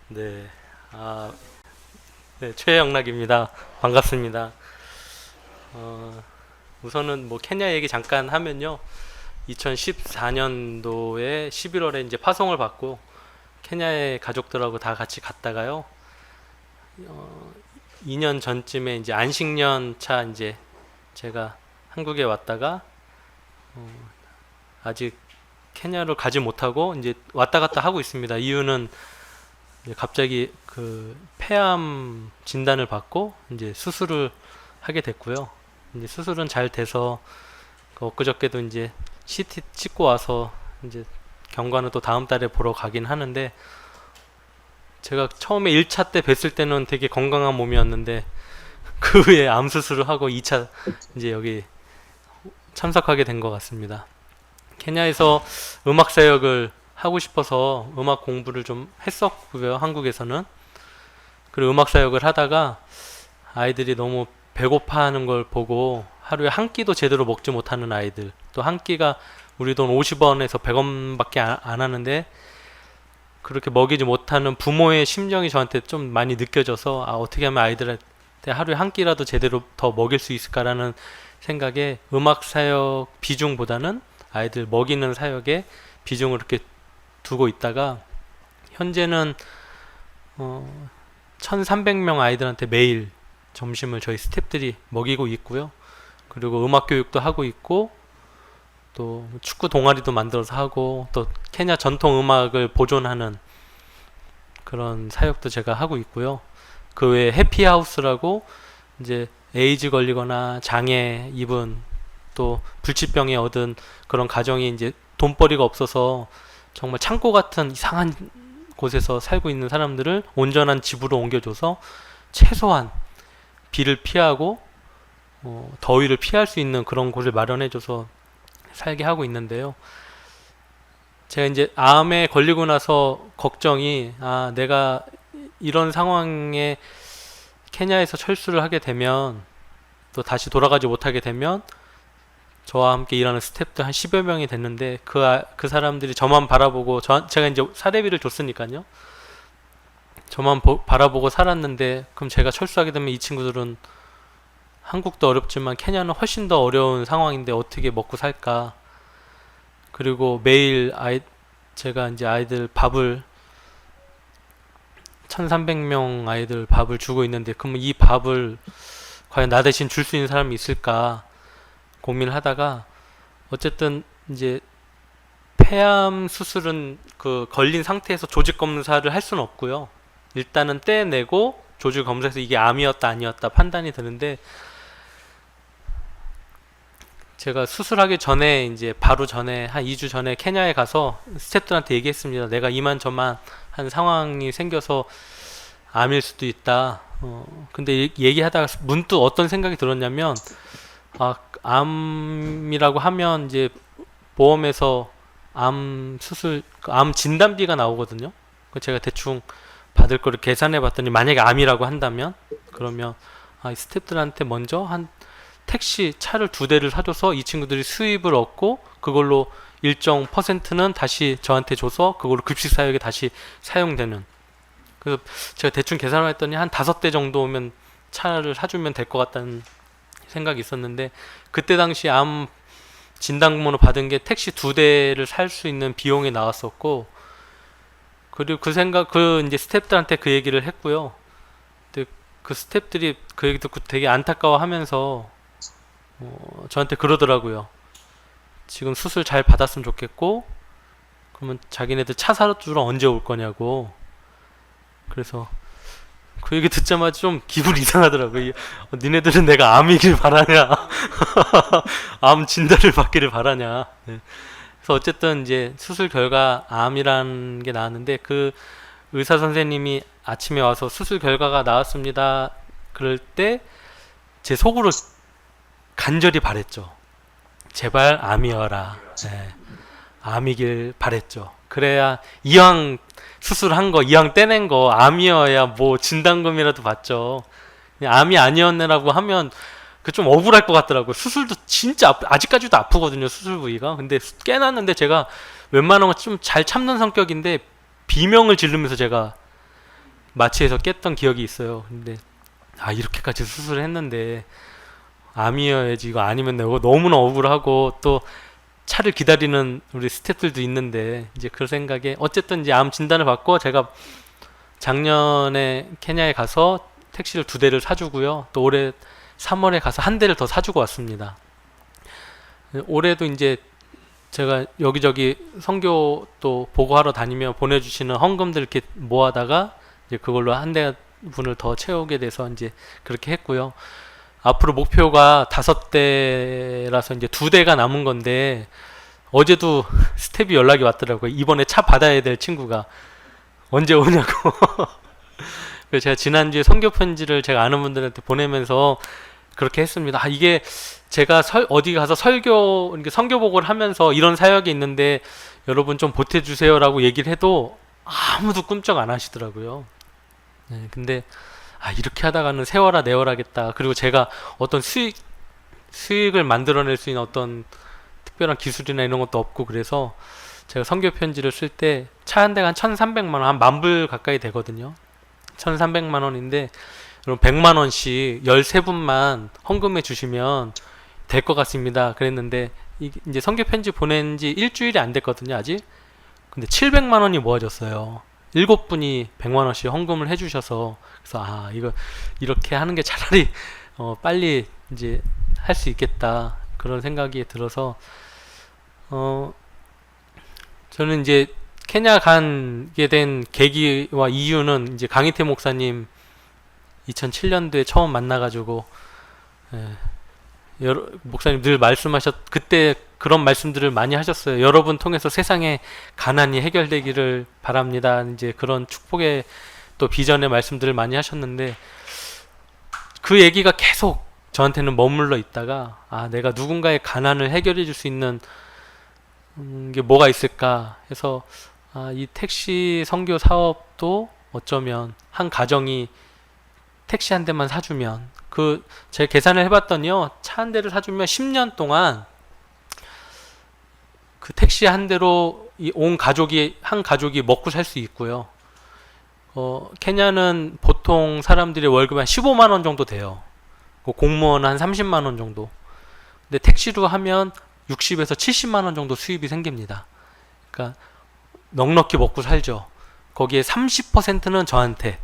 네, 아, 네, 최영락입니다. 반갑습니다. 어, 우선은 뭐 케냐 얘기 잠깐 하면요. 2014년도에 11월에 이제 파송을 받고 케냐에 가족들하고 다 같이 갔다가요. 2년 전쯤에 이제 안식년 차 이제 제가 한국에 왔다가 아직 케냐를 가지 못하고 이제 왔다 갔다 하고 있습니다. 이유는 이제 갑자기 그 폐암 진단을 받고 이제 수술을 하게 됐고요. 이제 수술은 잘 돼서 그 엊그저께도 이제 CT 찍고 와서 이제 경과는 또 다음 달에 보러 가긴 하는데, 제가 처음에 1차 때 뵀을 때는 되게 건강한 몸이었는데 그 후에 암 수술을 하고 2차 이제 여기 참석하게 된 것 같습니다. 케냐에서 음악 사역을 하고 싶어서 음악 공부를 좀 했었고요, 한국에서는. 그리고 음악 사역을 하다가 아이들이 너무 배고파하는 걸 보고 하루에 한 끼도 제대로 먹지 못하는 아이들, 또 한 끼가 우리 돈 50원에서 100원밖에 안 하는데 그렇게 먹이지 못하는 부모의 심정이 저한테 좀 많이 느껴져서, 아, 어떻게 하면 아이들한테 하루에 한 끼라도 제대로 더 먹일 수 있을까라는 생각에 음악 사역 비중보다는 아이들 먹이는 사역에 비중을 이렇게 두고 있다가, 현재는 1300명 아이들한테 매일 점심을 저희 스태프들이 먹이고 있고요. 그리고 음악 교육도 하고 있고, 또 축구 동아리도 만들어서 하고, 또 케냐 전통 음악을 보존하는 그런 사역도 제가 하고 있고요. 그 외에 해피하우스라고 이제 에이즈 걸리거나 장애 입은, 또 불치병에 얻은 그런 가정이 이제 돈벌이가 없어서 정말 창고 같은 이상한 곳에서 살고 있는 사람들을 온전한 집으로 옮겨줘서 최소한 비를 피하고 더위를 피할 수 있는 그런 곳을 마련해줘서 살게 하고 있는데요. 제가 이제 암에 걸리고 나서 걱정이, 아, 내가 이런 상황에 케냐에서 철수를 하게 되면, 또 다시 돌아가지 못하게 되면, 저와 함께 일하는 스태프들 한 10여 명이 됐는데 그 사람들이 저만 바라보고, 제가 이제 사례비를 줬으니까요. 저만 바라보고 살았는데, 그럼 제가 철수하게 되면 이 친구들은, 한국도 어렵지만 케냐는 훨씬 더 어려운 상황인데 어떻게 먹고 살까? 그리고 매일 제가 이제 아이들 밥을, 1300명 아이들 밥을 주고 있는데, 그러면 이 밥을 과연 나 대신 줄 수 있는 사람이 있을까 고민을 하다가, 어쨌든 이제 폐암 수술은 그 걸린 상태에서 조직 검사를 할 수는 없고요. 일단은 떼내고 조직 검사에서 이게 암이었다 아니었다 판단이 되는데, 제가 수술하기 전에 이제 바로 전에 한 2주 전에 케냐에 가서 스태프들한테 얘기했습니다. 내가 이만저만 한 상황이 생겨서 암일 수도 있다. 근데 얘기하다가 문득 어떤 생각이 들었냐면, 아, 암이라고 하면 이제 보험에서 암 수술, 암 진단비가 나오거든요. 제가 대충 받을 거를 계산해 봤더니, 만약에 암이라고 한다면, 그러면 이 스태프들한테 먼저 한 택시 차를 2대를 사줘서 이 친구들이 수입을 얻고 그걸로 일정 퍼센트는 다시 저한테 줘서 그걸로 급식 사역에 다시 사용되는. 그래서 제가 대충 계산을 했더니 한 5대 정도면 차를 사주면 될 것 같다는 생각이 있었는데, 그때 당시 암 진단금으로 받은 게 택시 2대를 살 수 있는 비용이 나왔었고, 그리고 그 이제 스태프들한테 그 얘기를 했고요. 근데 그 스태프들이 그 얘기 듣고 되게 안타까워하면서 저한테 그러더라고요. 지금 수술 잘 받았으면 좋겠고, 그러면 자기네들 차 사주러 언제 올 거냐고. 그래서 그 얘기 듣자마자 좀 기분 이상하더라고요. 니네들은 내가 암이길 바라냐, 암 진단을 받기를 바라냐. 네. 그래서 어쨌든 이제 수술 결과 암이라는 게 나왔는데, 그 의사 선생님이 아침에 와서 수술 결과가 나왔습니다 그럴 때 제 속으로 간절히 바랬죠. 제발 암이어라. 네. 암이길 바랬죠. 그래야 이왕 수술한 거, 이왕 떼낸 거 암이어야 뭐 진단금이라도 받죠. 암이 아니었네라고 하면 그 좀 억울할 것 같더라고요. 수술도 진짜 아직까지도 아프거든요, 수술 부위가. 근데 깨놨는데, 제가 웬만한 거 좀 잘 참는 성격인데 비명을 지르면서 제가 마취해서 깼던 기억이 있어요. 근데 이렇게까지 수술을 했는데 암이어야지 이거 아니면 내가 너무나 억울하고 또 차를 기다리는 우리 스태프들도 있는데 이제 그 생각에 어쨌든 이제 암 진단을 받고 제가 작년에 케냐에 가서 택시를 2대를 사주고요. 또 올해 3월에 가서 1대를 더 사주고 왔습니다. 올해도 이제 제가 여기저기 선교 또 보고하러 다니며 보내주시는 헌금들 이렇게 모아다가 이제 그걸로 1대분을 더 채우게 돼서 이제 그렇게 했고요. 앞으로 목표가 5대라서 이제 2대가 남은 건데 어제도 스텝이 연락이 왔더라고요. 이번에 차 받아야 될 친구가 언제 오냐고. 그래서 제가 지난주에 선교 편지를 제가 아는 분들한테 보내면서 그렇게 했습니다. 이게 제가 어디 가서 선교 보고를 하면서 이런 사역이 있는데 여러분 좀 보태주세요라고 얘기를 해도 아무도 꿈쩍 안 하시더라고요. 네, 근데 이렇게 하다가는 세워라 내워라겠다. 그리고 제가 어떤 수익을 만들어낼 수 있는 어떤 특별한 기술이나 이런 것도 없고, 그래서 제가 선교 편지를 쓸 때 차 한 대가 한 1,300만 원, 한 10,000불 가까이 되거든요. 1,300만 원인데 여러분 100만 원씩 13분만 헌금해 주시면 될 것 같습니다. 그랬는데 이제 선교 편지 보낸 지 일주일이 안 됐거든요, 아직. 근데 700만 원이 모아졌어요. 7분이 100만 원씩 헌금을 해 주셔서. 그래서 이거 이렇게 하는 게 차라리 빨리 이제 할 수 있겠다, 그런 생각이 들어서 저는 이제 케냐 가게 된 계기와 이유는 이제 강희태 목사님 2007년도에 처음 만나가지고, 목사님 늘 그때 그런 말씀들을 많이 하셨어요. 여러분 통해서 세상의 가난이 해결되기를 바랍니다. 이제 그런 축복의 또 비전의 말씀들을 많이 하셨는데, 그 얘기가 계속 저한테는 머물러 있다가 내가 누군가의 가난을 해결해 줄 수 있는 게 뭐가 있을까 해서 이 택시 선교 사업도 어쩌면 한 가정이 택시 한 대만 사주면, 제가 계산을 해봤더니요, 차 한 대를 사주면 10년 동안 그 택시 한 대로 한 가족이 먹고 살 수 있고요. 케냐는 보통 사람들의 월급이 한 15만 원 정도 돼요. 공무원은 한 30만 원 정도. 근데 택시로 하면 60에서 70만 원 정도 수입이 생깁니다. 그러니까 넉넉히 먹고 살죠. 거기에 30%는 저한테,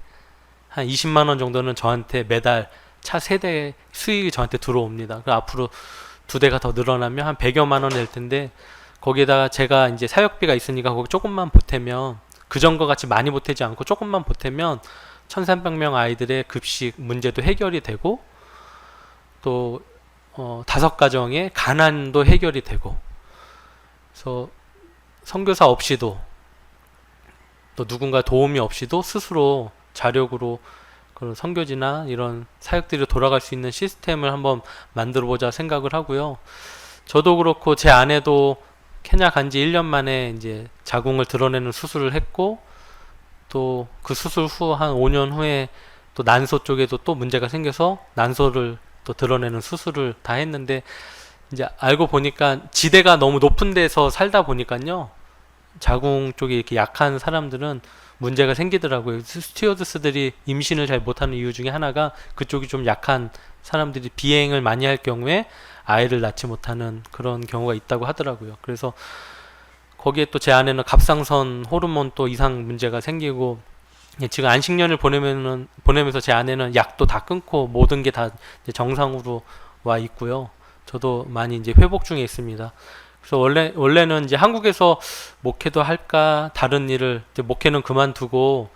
한 20만 원 정도는 저한테 매달 차 3대 수익이 저한테 들어옵니다. 앞으로 2대가 더 늘어나면 한 100여만 원 낼 텐데, 거기에다가 제가 이제 사역비가 있으니까 거기 조금만 보태면, 그전과 같이 많이 보태지 않고 조금만 보태면 1,300명 아이들의 급식 문제도 해결이 되고, 또 5가정의 가난도 해결이 되고, 그래서 선교사 없이도 또 누군가 도움이 없이도 스스로 자력으로 그런 선교지나 이런 사역들이 돌아갈 수 있는 시스템을 한번 만들어 보자 생각을 하고요. 저도 그렇고 제 아내도 케냐 간지 1년 만에 이제 자궁을 드러내는 수술을 했고, 또 그 수술 후 한 5년 후에 또 난소 쪽에도 또 문제가 생겨서 난소를 또 드러내는 수술을 다 했는데, 이제 알고 보니까 지대가 너무 높은 데서 살다 보니까요, 자궁 쪽에 이렇게 약한 사람들은 문제가 생기더라고요. 스튜어드스들이 임신을 잘 못하는 이유 중에 하나가 그쪽이 좀 약한 사람들이 비행을 많이 할 경우에 아이를 낳지 못하는 그런 경우가 있다고 하더라고요. 그래서 거기에 또 제 아내는 갑상선 호르몬 또 이상 문제가 생기고, 지금 안식년을 보내면서 제 아내는 약도 다 끊고 모든 게 다 정상으로 와 있고요. 저도 많이 이제 회복 중에 있습니다. 그래서 원래는 이제 한국에서 목회도 할까, 다른 일을, 목회는 그만두고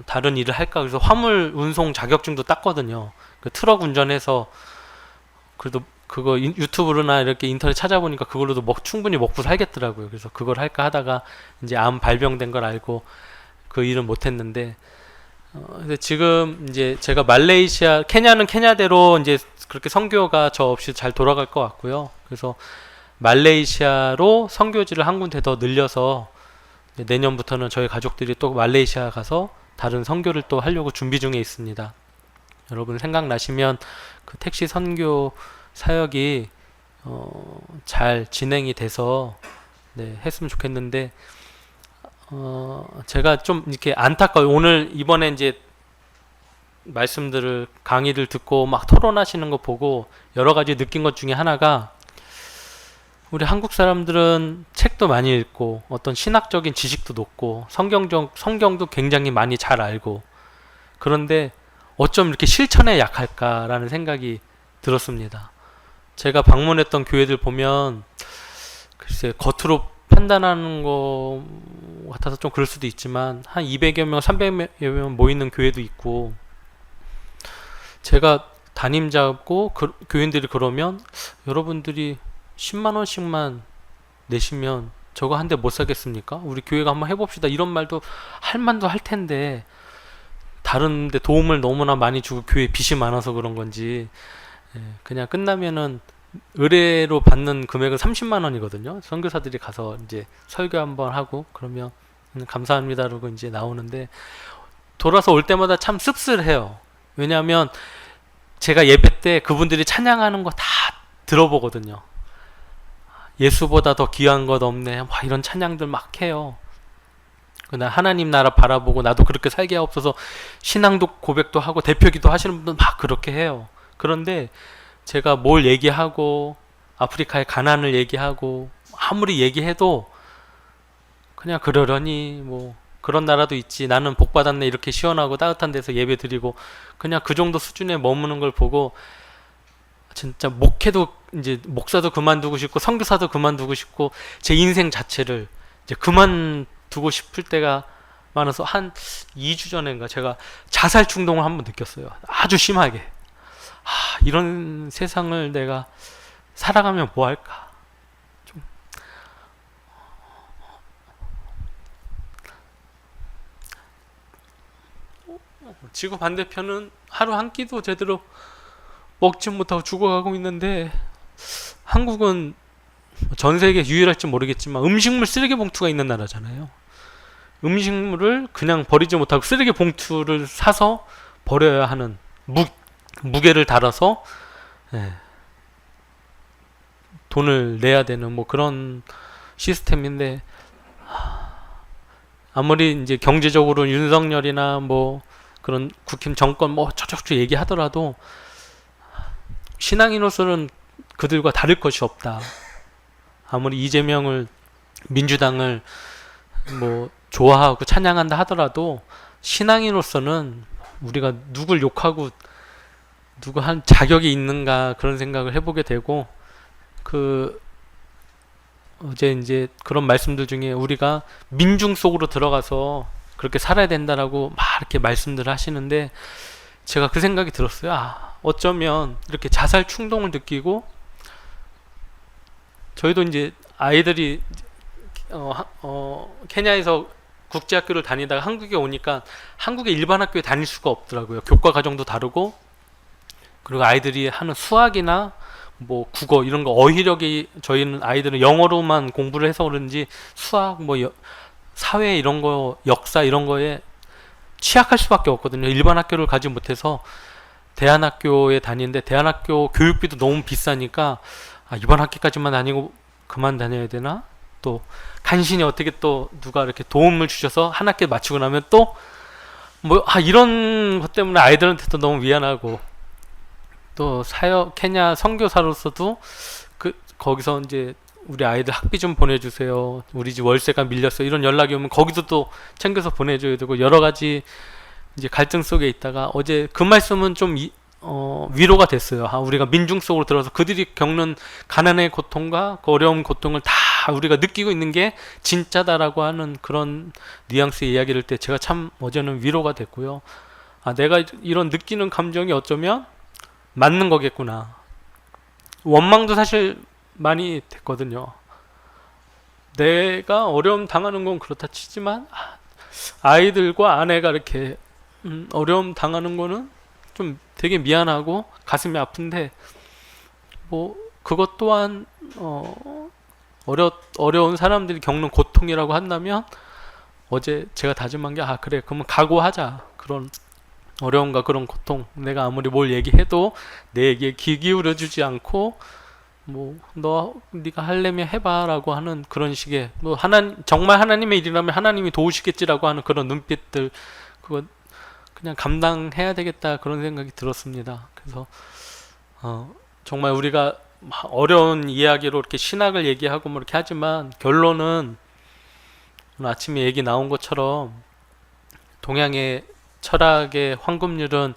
다른 일을 할까, 그래서 화물 운송 자격증도 땄거든요. 그 트럭 운전해서, 그래도 그거 유튜브나 이렇게 인터넷 찾아보니까 그걸로도 충분히 먹고 살겠더라고요. 그래서 그걸 할까 하다가 이제 암 발병된 걸 알고 그 일은 못했는데, 근데 지금 이제 제가 케냐는 케냐대로 이제 그렇게 선교가 저 없이 잘 돌아갈 것 같고요. 그래서 말레이시아로 선교지를 한 군데 더 늘려서 내년부터는 저희 가족들이 또 말레이시아 가서 다른 선교를 또 하려고 준비 중에 있습니다. 여러분 생각나시면 그 택시 선교 사역이 잘 진행이 돼서 했으면 좋겠는데, 제가 좀 이렇게 안타까워요. 오늘 이번에 이제 말씀들을 강의를 듣고 막 토론하시는 거 보고 여러 가지 느낀 것 중에 하나가, 우리 한국 사람들은 책도 많이 읽고 어떤 신학적인 지식도 높고 성경도 굉장히 많이 잘 알고, 그런데 어쩜 이렇게 실천에 약할까라는 생각이 들었습니다. 제가 방문했던 교회들 보면 글쎄 겉으로 판단하는 거 같아서 좀 그럴 수도 있지만 한 200여 명, 300여 명 모이는 교회도 있고, 제가 담임 잡고 교인들이 그러면 여러분들이 10만 원씩만 내시면 저거 한 대 못 사겠습니까? 우리 교회가 한번 해봅시다. 이런 말도 할 만도 할 텐데, 다른 데 도움을 너무나 많이 주고 교회에 빚이 많아서 그런 건지 그냥 끝나면은 의뢰로 받는 금액은 30만 원이거든요. 선교사들이 가서 이제 설교 한번 하고 그러면 감사합니다 그러고 이제 나오는데, 돌아서 올 때마다 참 씁쓸해요. 왜냐하면 제가 예배 때 그분들이 찬양하는 거 다 들어보거든요. 예수보다 더 귀한 것 없네, 막 이런 찬양들 막 해요. 그날 하나님 나라 바라보고 나도 그렇게 살게 하옵소서 신앙도 고백도 하고 대표기도 하시는 분들 막 그렇게 해요. 그런데 제가 뭘 얘기하고 아프리카의 가난을 얘기하고 아무리 얘기해도 그냥 그러려니 뭐 그런 나라도 있지, 나는 복 받았네, 이렇게 시원하고 따뜻한 데서 예배 드리고 그냥 그 정도 수준에 머무는 걸 보고 진짜 목회도 이제 목사도 그만두고 싶고 선교사도 그만두고 싶고 제 인생 자체를 이제 그만두고 싶을 때가 많아서, 한 2주 전인가 제가 자살 충동을 한번 느꼈어요. 아주 심하게. 이런 세상을 내가 살아가면 뭐 할까? 좀 지구 반대편은 하루 한 끼도 제대로 먹지 못하고 죽어가고 있는데, 한국은 전 세계 유일할지 모르겠지만 음식물 쓰레기 봉투가 있는 나라잖아요. 음식물을 그냥 버리지 못하고 쓰레기 봉투를 사서 버려야 하는, 무게를 달아서 돈을 내야 되는 뭐 그런 시스템인데, 아무리 이제 경제적으로 윤석열이나 뭐 그런 국힘 정권 뭐 저저저 얘기하더라도 신앙인으로서는 그들과 다를 것이 없다. 아무리 이재명을, 민주당을 뭐 좋아하고 찬양한다 하더라도 신앙인으로서는 우리가 누굴 욕하고 누구 한 자격이 있는가 그런 생각을 해보게 되고, 어제 이제 그런 말씀들 중에 우리가 민중 속으로 들어가서 그렇게 살아야 된다라고 막 이렇게 말씀들 하시는데, 제가 그 생각이 들었어요. 어쩌면 이렇게 자살 충동을 느끼고, 저희도 이제 아이들이 케냐에서 국제학교를 다니다가 한국에 오니까 한국의 일반 학교에 다닐 수가 없더라고요. 교과 과정도 다르고, 그리고 아이들이 하는 수학이나 뭐 국어 이런 거 어휘력이, 저희는 아이들은 영어로만 공부를 해서 그런지 수학 뭐 사회 이런 거, 역사 이런 거에 취약할 수밖에 없거든요. 일반 학교를 가지 못해서 대안학교에 다니는데, 대안학교 교육비도 너무 비싸니까 이번 학기까지만 다니고 그만 다녀야 되나? 또 간신히 어떻게 또 누가 이렇게 도움을 주셔서 한 학기 마치고 나면 또 뭐 이런 것 때문에 아이들한테도 너무 미안하고, 또 케냐 선교사로서도 거기서 이제 우리 아이들 학비 좀 보내주세요, 우리 집 월세가 밀렸어, 이런 연락이 오면 거기도 또 챙겨서 보내줘야 되고, 여러 가지 이제 갈등 속에 있다가 어제 그 말씀은 좀 위로가 됐어요. 우리가 민중 속으로 들어서 그들이 겪는 가난의 고통과 그 어려운 고통을 다 우리가 느끼고 있는 게 진짜다라고 하는 그런 뉘앙스의 이야기를 때 제가 참 어제는 위로가 됐고요. 내가 이런 느끼는 감정이 어쩌면 맞는 거겠구나. 원망도 사실 많이 됐거든요. 내가 어려움 당하는 건 그렇다 치지만 아이들과 아내가 이렇게 어려움 당하는 거는 좀 되게 미안하고 가슴이 아픈데, 뭐 그것 또한 어려운 사람들이 겪는 고통이라고 한다면, 어제 제가 다짐한 게 그래, 그러면 각오하자. 그런 어려움과 그런 고통, 내가 아무리 뭘 얘기해도 내 얘기에 귀 기울여 주지 않고 뭐 너 네가 하려면 해봐라고 하는 그런 식의 뭐 정말 하나님의 일이라면 하나님이 도우시겠지라고 하는 그런 눈빛들, 그거 그냥 감당해야 되겠다 그런 생각이 들었습니다. 그래서 정말 우리가 어려운 이야기로 이렇게 신학을 얘기하고 뭐 이렇게 하지만 결론은 오늘 아침에 얘기 나온 것처럼 동양의 철학의 황금률은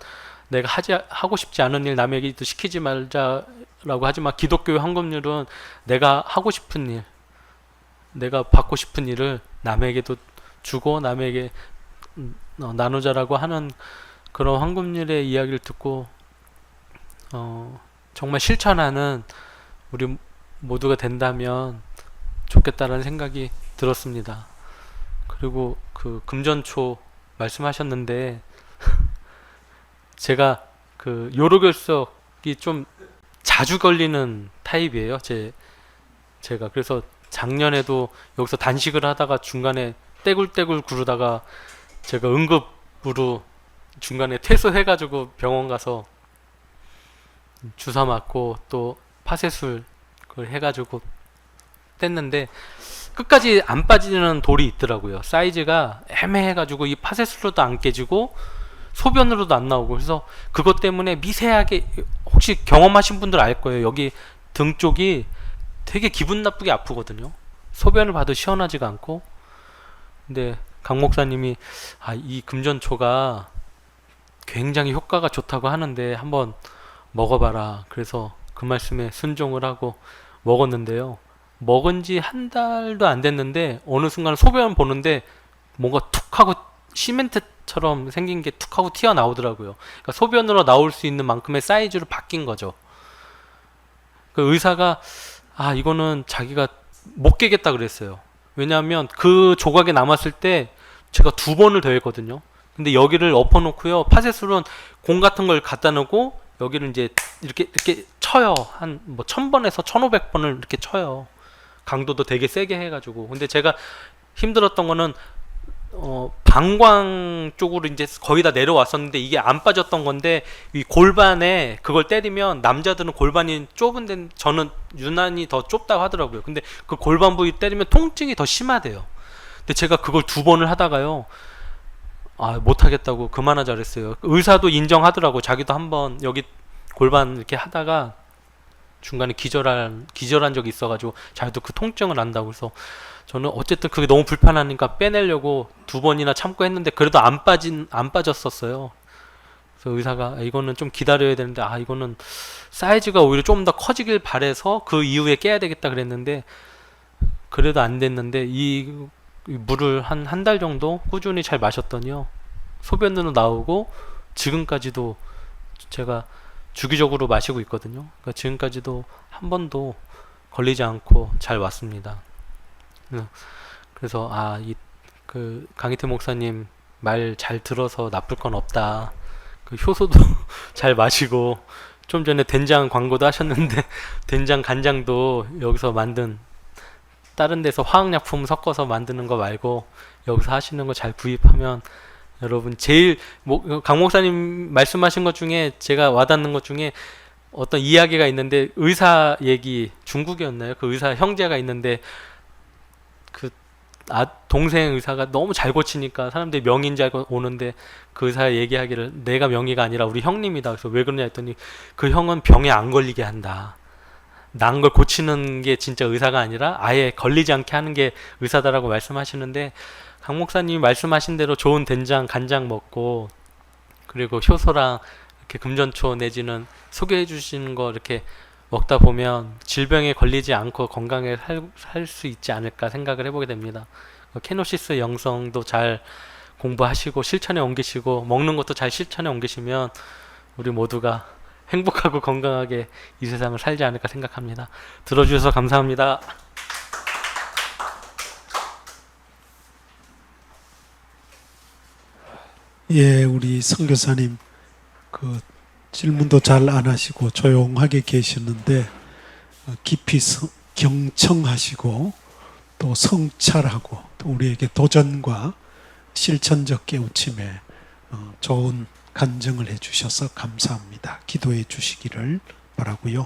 내가 하고 싶지 않은 일 남에게도 시키지 말자라고 하지만 기독교의 황금률은 내가 하고 싶은 일, 내가 받고 싶은 일을 남에게도 주고 남에게 나누자라고 하는 그런 황금률의 이야기를 듣고 정말 실천하는 우리 모두가 된다면 좋겠다라는 생각이 들었습니다. 그리고 그 금전초 말씀하셨는데 제가 그 요로결석이 좀 자주 걸리는 타입이에요. 제가 그래서 작년에도 여기서 단식을 하다가 중간에 떼굴떼굴 구르다가 제가 응급으로 중간에 퇴소해가지고 병원 가서 주사 맞고 또 파쇄술 그걸 해가지고 뗐는데 끝까지 안 빠지는 돌이 있더라고요. 사이즈가 애매해가지고 이 파쇄술로도 안 깨지고 소변으로도 안 나오고, 그래서 그것 때문에 미세하게, 혹시 경험하신 분들 알 거예요. 여기 등 쪽이 되게 기분 나쁘게 아프거든요. 소변을 봐도 시원하지가 않고. 근데 강 목사님이 이 금전초가 굉장히 효과가 좋다고 하는데 한번 먹어봐라. 그래서 그 말씀에 순종을 하고 먹었는데요. 먹은 지 한 달도 안 됐는데 어느 순간 소변 보는데 뭔가 툭 하고 시멘트처럼 생긴 게 툭 하고 튀어나오더라고요. 그러니까 소변으로 나올 수 있는 만큼의 사이즈로 바뀐 거죠. 그 의사가 이거는 자기가 못 깨겠다 그랬어요. 왜냐하면 그 조각에 남았을 때 제가 2번을 더 했거든요. 근데 여기를 엎어놓고요. 파쇄술은 공 같은 걸 갖다 놓고 여기를 이제 이렇게 쳐요. 한 뭐 1000번에서 1500번을 이렇게 쳐요. 강도도 되게 세게 해가지고. 근데 제가 힘들었던 거는 방광 쪽으로 이제 거의 다 내려왔었는데 이게 안 빠졌던 건데, 이 골반에 그걸 때리면 남자들은 골반이 좁은데 저는 유난히 더 좁다고 하더라고요. 근데 그 골반 부위 때리면 통증이 더 심하대요. 근데 제가 그걸 2번을 하다가요, 못하겠다고 그만하자 그랬어요. 의사도 인정하더라고. 자기도 한번 여기 골반 이렇게 하다가 중간에 기절한 적이 있어가지고 자기도 그 통증을 안다고. 그래서 저는 어쨌든 그게 너무 불편하니까 빼내려고 2번이나 참고 했는데 그래도 안 빠졌었어요. 그래서 의사가 이거는 좀 기다려야 되는데 이거는 사이즈가 오히려 좀 더 커지길 바래서 그 이후에 깨야 되겠다 그랬는데 그래도 안 됐는데 이 물을 한 달 정도 꾸준히 잘 마셨더니요, 소변으로 나오고 지금까지도 제가 주기적으로 마시고 있거든요. 그러니까 지금까지도 한 번도 걸리지 않고 잘 왔습니다. 그래서 그 강희태 목사님 말 잘 들어서 나쁠 건 없다. 그 효소도 잘 마시고, 좀 전에 된장 광고도 하셨는데 된장 간장도 여기서 만든, 다른 데서 화학약품 섞어서 만드는 거 말고 여기서 하시는 거 잘 구입하면, 여러분 제일 강 목사님 말씀하신 것 중에 제가 와닿는 것 중에 어떤 이야기가 있는데, 의사 얘기, 중국이었나요? 그 의사 형제가 있는데 그 동생 의사가 너무 잘 고치니까 사람들이 명의인 줄 알고 오는데 그 의사 얘기하기를 내가 명의가 아니라 우리 형님이다. 그래서 왜 그러냐 했더니 그 형은 병에 안 걸리게 한다. 난 걸 고치는 게 진짜 의사가 아니라 아예 걸리지 않게 하는 게 의사다라고 말씀하시는데, 강 목사님이 말씀하신 대로 좋은 된장, 간장 먹고, 그리고 효소랑 이렇게 금전초 내지는 소개해 주시는 거 이렇게 먹다 보면 질병에 걸리지 않고 건강하게 살 수 있지 않을까 생각을 해보게 됩니다. 케노시스 영성도 잘 공부하시고 실천에 옮기시고 먹는 것도 잘 실천에 옮기시면 우리 모두가 행복하고 건강하게 이 세상을 살지 않을까 생각합니다. 들어주셔서 감사합니다. 예, 우리 선교사님 그 질문도 잘 안 하시고 조용하게 계셨는데 깊이 경청하시고 또 성찰하고 또 우리에게 도전과 실천적 깨우침에 좋은 간증을 해주셔서 감사합니다. 기도해 주시기를 바라고요.